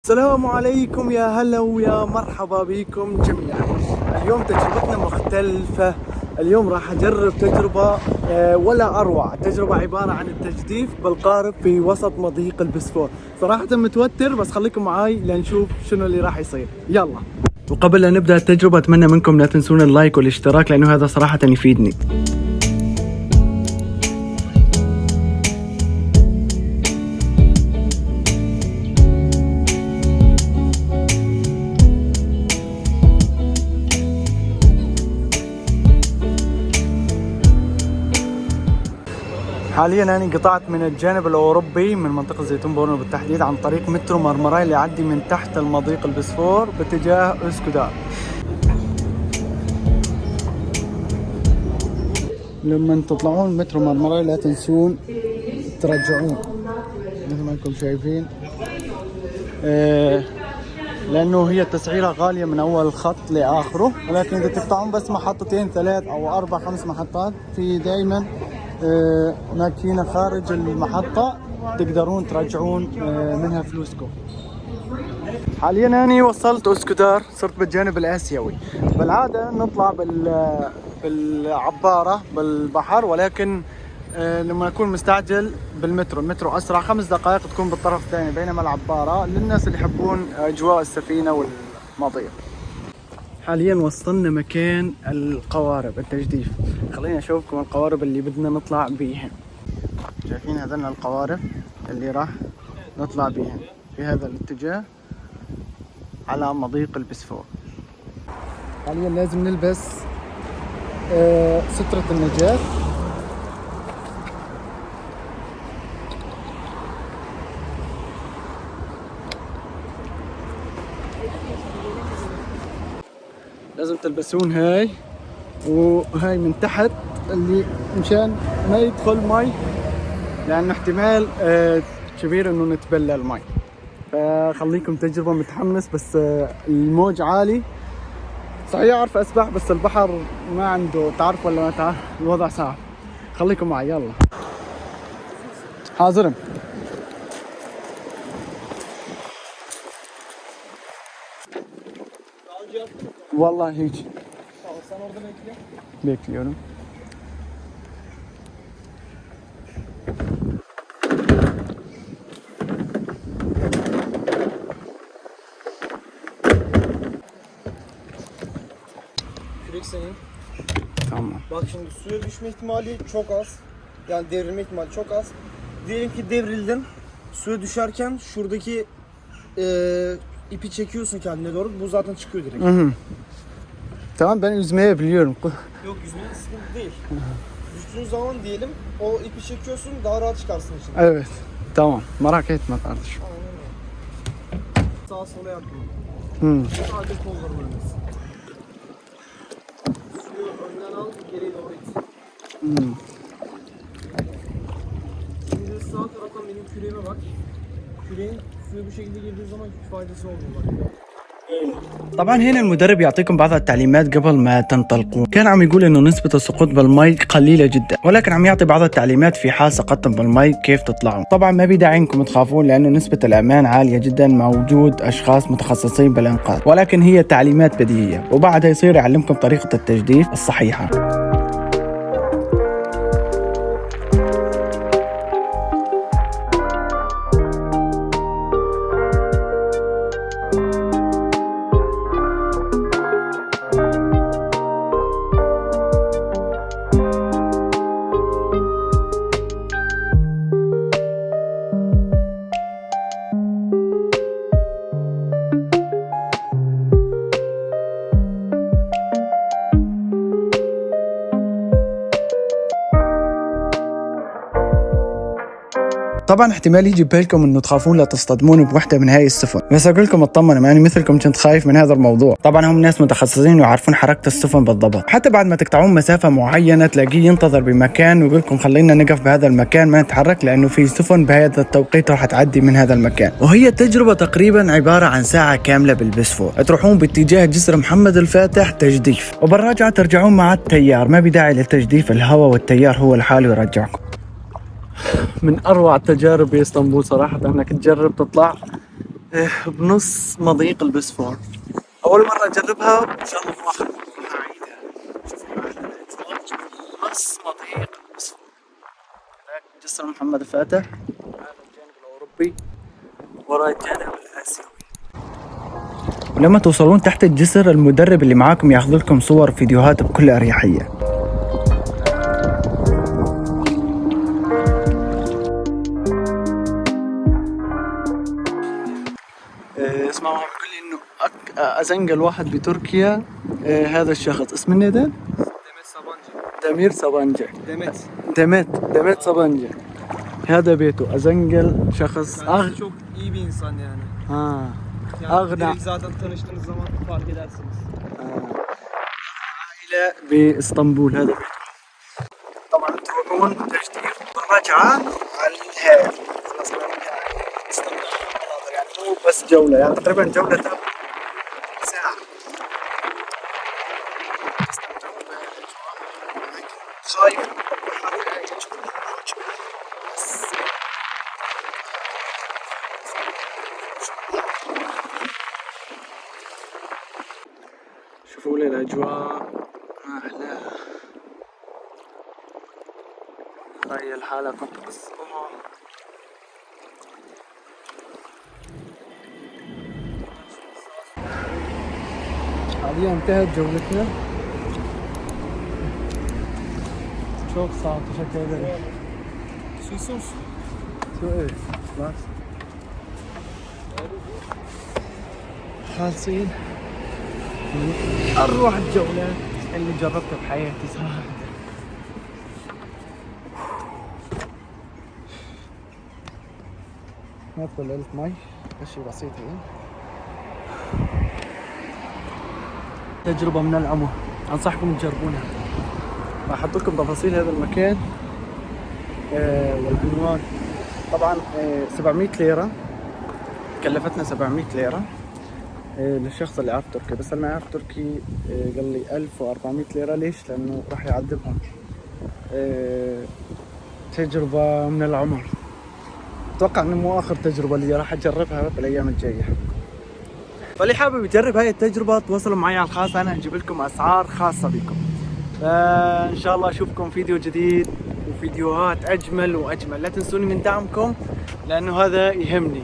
السلام عليكم، يا هلا ويا مرحبا بكم جميعا. اليوم تجربتنا مختلفة. اليوم راح أجرب تجربة ولا أروع. التجربة عبارة عن التجديف بالقارب في وسط مضيق البسفور. صراحة متوتر، بس خليكم معاي لنشوف شنو اللي راح يصير. يلا. وقبل أن نبدأ التجربة أتمنى منكم لا تنسون اللايك والاشتراك، لأنه هذا صراحة يفيدني. حاليا أنا قطعت من الجانب الأوروبي من منطقة زيتون بورنو بالتحديد عن طريق مترو مرمراي اللي يعدي من تحت المضيق البسفور باتجاه اسكودار. لما تطلعون مترو مرمراي لا تنسون ترجعون مثل ما انكم شايفين، لأنه هي التسعيرة غالية من أول الخط لآخره، ولكن إذا تقطعون بس محطتين 3 أو 4 5 محطات في دائما ماكينة خارج المحطة تقدرون ترجعون منها فلوسكم. حاليا أنا وصلت اسكودار، صرت بالجانب الآسيوي. بالعادة نطلع بالعبارة بالبحر، ولكن لما أكون مستعجل بالمترو، المترو أسرع 5 دقائق تكون بالطرف الثاني، بينما العبارة للناس اللي يحبون أجواء السفينة والمضيق. حاليا وصلنا مكان القوارب التجديف. خليني أشوفكم القوارب اللي بدنا نطلع بيها. شايفين هذين القوارب اللي راح نطلع بيها في هذا الاتجاه على مضيق البسفور. حاليا لازم نلبس سترة النجاة. لازم تلبسون هاي وهاي من تحت اللي مشان ما يدخل مي، لأنه احتمال كبير انه نتبلى المي. فخليكم تجربة، متحمس بس الموج عالي. صحيح اعرف اسبح بس البحر ما عنده، تعرف ولا ما تعرف، الوضع صعب. خليكم معي يلا. حاضرين. والله هيك. Sen orada bekle. Bekliyorum. Kürek senin. Tamam. Bak şimdi suya düşme ihtimali çok az. Yani devrilme ihtimali çok az. Diyelim ki devrildin. Suya düşerken şuradaki ipi çekiyorsun kendine doğru. Bu zaten çıkıyor direkt. Hı. Tamam, ben yüzmeyi biliyorum. Yok, yüzmeye sıkıntı değil. Düştüğün zaman diyelim o ipi çekiyorsun, daha rahat çıkarsın içinden. Evet. Tamam. Merak etme kardeşim. Sağa sola yapma. Sadece kollarını önlesin. Suyu önden al, geriye doğru it. Şimdi sağ taraftan benim küreğime bak. Küreğin suya bu şekilde girdiği zaman hiç faydası olmuyor bak. طبعا هنا المدرب يعطيكم بعض التعليمات قبل ما تنطلقون. كان عم يقول انه نسبة السقوط بالمي قليلة جدا، ولكن عم يعطي بعض التعليمات في حال سقطتم بالمي كيف تطلعون. طبعا ما بداعي انكم تخافون، لانه نسبة الامان عالية جدا، موجود اشخاص متخصصين بالانقاذ، ولكن هي تعليمات بديهية، وبعدها يصير يعلمكم طريقة التجديف الصحيحة. طبعا احتمال يجي ببالكم انه تخافون لا تصطدمون بوحده من هاي السفن، بس اقول لكم اطمنوا، ماني مثلكم كنت خايف من هذا الموضوع. طبعا هم ناس متخصصين ويعرفون حركه السفن بالضبط. حتى بعد ما تقطعون مسافه معينه تلاقيه ينتظر بمكان ويقول لكم خلينا نقف بهذا المكان ما نتحرك، لانه في سفن بهذا التوقيت راح تعدي من هذا المكان. وهي التجربه تقريبا عباره عن ساعه كامله بالبسفور، تروحون باتجاه جسر محمد الفاتح تجديف، وبالراجعه ترجعون مع التيار. ما بداعي للتجديف، الهواء والتيار هو لحاله يرجعكم. من اروع التجارب باسطنبول صراحه انك تجرب تطلع بنص مضيق البسفور. أول مرة أجربها وإن شاء الله مو آخر مرة راح أعيدها. شوفوا هذا الإطلاق نص مضيق البسفور. هناك جسر محمد الفاتح، هذا الجانب الأوروبي، وراء الجانب الآسيوي. ولما توصلون تحت الجسر المدرب اللي معاكم ياخذ لكم صور فيديوهات بكل أريحية. اسمعوا عم بيقول لي انه ازنقل واحد بتركيا. هذا الشخص اسمه نيدن؟ دمير صبانجة. دمت صبانجة. هذا بيته. ازنقل شخص çok iyi bir insan yani. ها Yani أغنى direkt zaten tanıştığınız zaman fark edersiniz. عائلة باسطنبول. هذا بيته. طبعا تروحون تشتري الرجعة على الهيل. خلاص يعني مو بس جولة، يعني تقريبا جولة تاخذ ساعة. خايف شوفوا لي الأجواء ما أحلاها. تخيل حالك كنت بالصبح. حاليا انتهت جولتنا. Çok sağ ol, teşekkür ederim. Su istiyor musun? Evet, var. خالصين أروع الجولة اللي جربتها بحياتي صراحة. ندخل ليلة مي، شي بسيط هيك. تجربة من العمر، أنصحكم تجربونها. راح أحط لكم تفاصيل هذا المكان والعنوان. طبعا 700 ليرة كلفتنا، 700 ليرة للشخص اللي عارف تركي. بس اللي ما يعرف تركي قال لي 1400 ليرة. ليش؟ لأنه راح يعذبهم. تجربة من العمر. أتوقع إنه مو آخر تجربة اللي راح أجربها بالأيام الجاية. فاللي حابب يجرب هاي التجربة تواصلوا معي على الخاص، أنا هنجيب لكم أسعار خاصة بكم. إن شاء الله أشوفكم فيديو جديد وفيديوهات أجمل وأجمل. لا تنسوني من دعمكم لأنه هذا يهمني.